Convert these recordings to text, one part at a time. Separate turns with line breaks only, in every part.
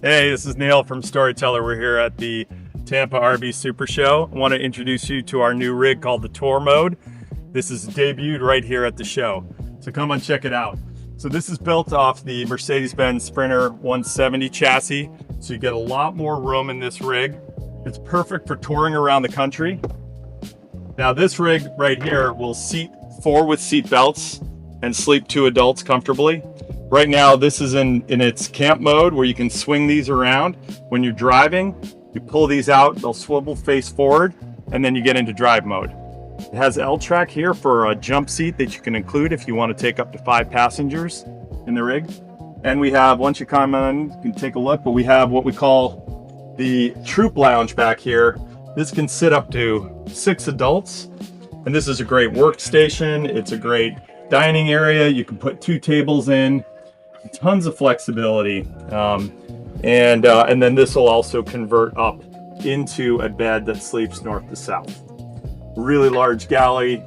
Hey, this is Neil from Storyteller. We're here at the Tampa RV Super Show. I want to introduce you to our new rig called the Tour Mode. This is debuted right here at the show, so come on, check it out. So this is built off the Mercedes-Benz Sprinter 170 chassis, so you get a lot more room in this rig. It's perfect for touring around the country. Now this rig right here will seat 4 with seat belts and sleep 2 adults comfortably. Right now, this is in its camp mode where you can swing these around. When you're driving, you pull these out, they'll swivel face forward, and then you get into drive mode. It has L-track here for a jump seat that you can include if you want to take up to 5 passengers in the rig. And we have, once you come on, you can take a look, but we have what we call the troop lounge back here. This can sit up to 6 adults, and this is a great workstation. It's a great dining area. You can put 2 tables in. Tons of flexibility, and then this will also convert up into a bed that sleeps north to south. Really large galley,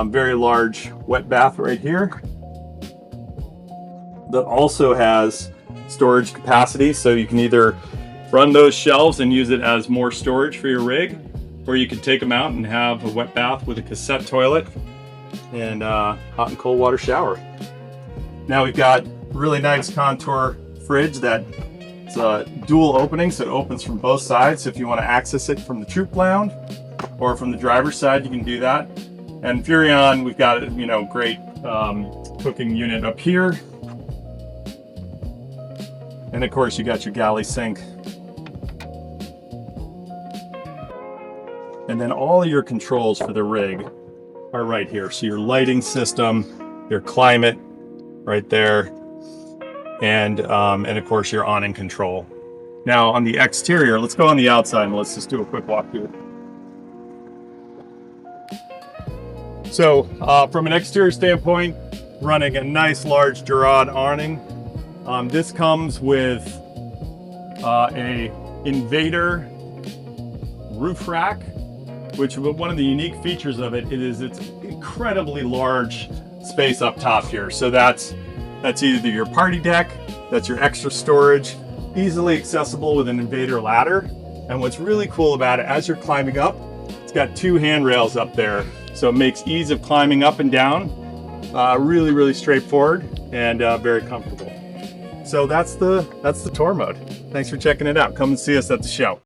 very large wet bath right here that also has storage capacity, so you can either run those shelves and use it as more storage for your rig, or you can take them out and have a wet bath with a cassette toilet and hot and cold water shower. Now we've got really nice contour fridge that it's a dual opening, so it opens from both sides. So if you want to access it from the troop lounge or from the driver's side, you can do that. And Furion, we've got great cooking unit up here, and of course you got your galley sink, and then all of your controls for the rig are right here. So your lighting system, your climate right there, and of course your awning control. Now on the exterior, let's go on the outside and let's just do a quick walkthrough. So from an exterior standpoint, running a nice large Durod awning. This comes with a Invader roof rack, which one of the unique features of it is it's incredibly large space up top here. So that's either your party deck, that's your extra storage, easily accessible with an Invader ladder. And what's really cool about it, as you're climbing up, it's got 2 handrails up there. So it makes ease of climbing up and down really straightforward and very comfortable. So that's the Tour Mode. Thanks for checking it out. Come and see us at the show.